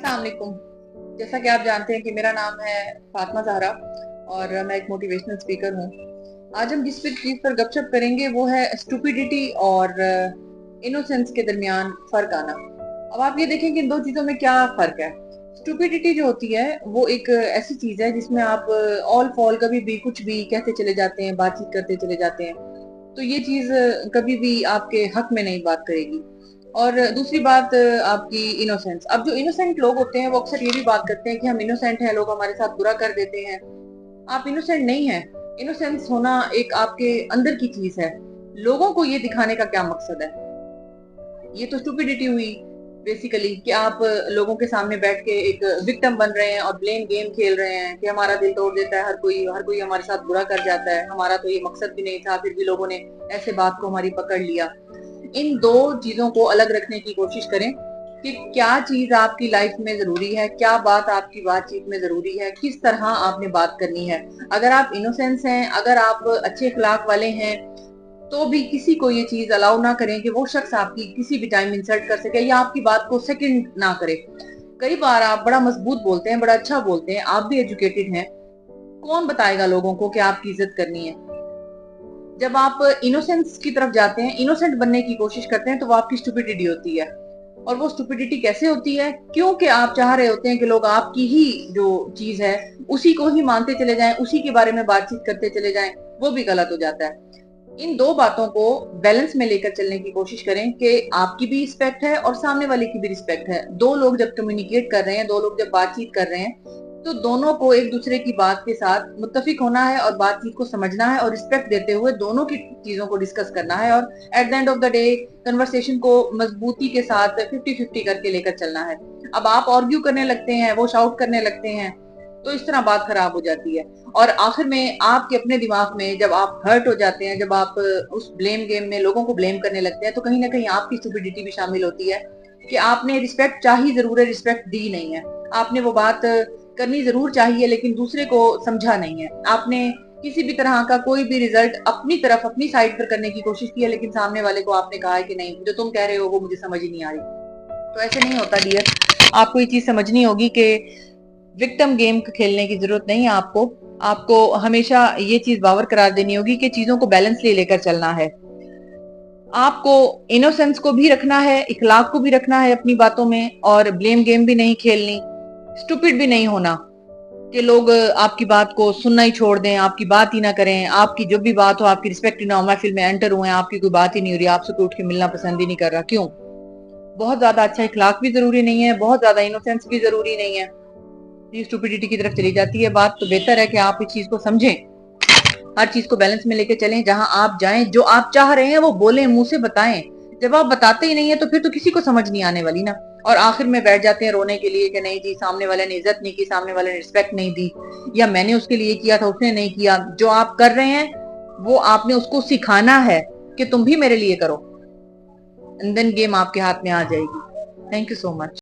अस्सलाम वालेकुम। जैसा कि आप जानते हैं कि मेरा नाम है फातिमा ज़हरा और मैं एक मोटिवेशनल स्पीकर हूँ। आज हम जिस चीज़ पर गपशप करेंगे वो है स्टुपिडिटी और इनोसेंस के दरमियान फ़र्क आना। अब आप ये देखें कि इन दो चीज़ों में क्या फ़र्क है। स्टुपिडिटी जो होती है वो एक ऐसी चीज़ है जिसमें आप ऑल फॉल कभी भी कुछ भी कहते चले जाते हैं, बातचीत करते चले जाते हैं। तो ये चीज़ कभी भी आपके हक में नहीं बात करेगी। और दूसरी बात आपकी इनोसेंस। अब जो इनोसेंट लोग होते हैं वो अक्सर ये भी बात करते हैं कि हम इनोसेंट हैं, लोग हमारे साथ बुरा कर देते हैं। आप इनोसेंट नहीं हैं। इनोसेंस होना एक आपके अंदर की चीज है। लोगों को ये दिखाने का क्या मकसद है? ये तो स्टुपिडिटी हुई बेसिकली कि आप लोगों के सामने बैठ के एक विक्टिम बन रहे हैं और ब्लेम गेम खेल रहे हैं कि हमारा दिल तोड़ देता है, हर कोई हमारे साथ बुरा कर जाता है, हमारा तो ये मकसद भी नहीं था, फिर भी लोगों ने ऐसे बात को हमारी पकड़ लिया। इन दो चीजों को अलग रखने की कोशिश करें कि क्या चीज आपकी लाइफ में जरूरी है, क्या बात आपकी बातचीत में जरूरी है, किस तरह आपने बात करनी है। अगर आप इनोसेंस हैं, अगर आप अच्छे अखलाक वाले हैं, तो भी किसी को ये चीज अलाउ ना करें कि वो शख्स आपकी किसी भी टाइम इंसल्ट कर सके या आपकी बात को सेकंड ना करे। कई बार आप बड़ा मजबूत बोलते हैं, बड़ा अच्छा बोलते हैं, आप भी एजुकेटेड हैं, कौन बताएगा लोगों को कि आपकी इज्जत करनी है? जब आप इनोसेंस की तरफ जाते हैं, इनोसेंट बनने की कोशिश करते हैं, तो वो आपकी स्टुपिडिटी होती है। और वो स्टुपिडिटी कैसे होती है? क्योंकि आप चाह रहे होते हैं कि लोग आपकी ही जो चीज है उसी को ही मानते चले जाएं, उसी के बारे में बातचीत करते चले जाएं। वो भी गलत हो जाता है। इन दो बातों को बैलेंस में लेकर चलने की कोशिश करें कि आपकी भी रिस्पेक्ट है और सामने वाले की भी रिस्पेक्ट है। दो लोग जब कम्युनिकेट कर रहे हैं, दो लोग जब बातचीत कर रहे हैं, तो दोनों को एक दूसरे की बात के साथ मुत्तफिक होना है और बातचीत को समझना है और रिस्पेक्ट देते हुए दोनों की चीजों को डिस्कस करना है और at the end of the day conversation को मजबूती के साथ 50-50 करके लेकर चलना है। अब आप आर्ग्यू करने लगते हैं, वो शाउट करने लगते हैं, तो इस तरह बात खराब हो जाती है। और आखिर में आपके अपने दिमाग में जब आप हर्ट हो जाते हैं, जब आप उस ब्लेम गेम में लोगों को ब्लेम करने लगते हैं, तो कहीं ना कहीं आपकी स्टुपिडिटी भी शामिल होती है कि आपने रिस्पेक्ट चाही जरूर है, रिस्पेक्ट दी नहीं है। आपने वो बात करनी जरूर चाहिए लेकिन दूसरे को समझा नहीं है। आपने किसी भी तरह का कोई भी रिजल्ट अपनी तरफ अपनी साइड पर करने की कोशिश की है, लेकिन सामने वाले को आपने कहा है कि नहीं, जो तुम कह रहे हो वो मुझे समझ ही नहीं आ रही। तो ऐसे नहीं होता डियर। आपको ये चीज समझनी होगी कि विक्टिम गेम खेलने की जरूरत नहीं है। आपको आपको हमेशा ये चीज बावर करार देनी होगी कि चीजों को बैलेंस ले लेकर चलना है। आपको इनोसेंस को भी रखना है, इखलाक को भी रखना है अपनी बातों में, और ब्लेम गेम भी नहीं खेलनी, स्टूपिड भी नहीं होना कि लोग आपकी बात को सुनना ही छोड़ दें, आपकी बात ही ना करें, आपकी जो भी बात हो आपकी रिस्पेक्ट ही ना हो। महफिल में एंटर हुए, आपकी कोई बात ही नहीं हो रही, आपसे कोई उठ के मिलना पसंद ही नहीं कर रहा। क्यों? बहुत ज्यादा अच्छा इखलाक भी जरूरी नहीं है, बहुत ज्यादा इनोसेंस भी जरूरी नहीं है। ये स्टुपिडिटी की तरफ चली जाती है बात। तो बेहतर है कि आप इस चीज को समझें, हर चीज को बैलेंस में लेके चलें। जहां आप जाएं, जो आप चाह रहे हैं वो बोलें, मुंह से बताएं। जब आप बताते ही नहीं है तो फिर तो किसी को समझ नहीं आने वाली ना। और आखिर में बैठ जाते हैं रोने के लिए कि नहीं जी, सामने वाले ने इज्जत नहीं की, सामने वाले ने रिस्पेक्ट नहीं दी, या मैंने उसके लिए किया था उसने नहीं किया। जो आप कर रहे हैं वो आपने उसको सिखाना है कि तुम भी मेरे लिए करो, एंड देन गेम आपके हाथ में आ जाएगी। Thank you so much.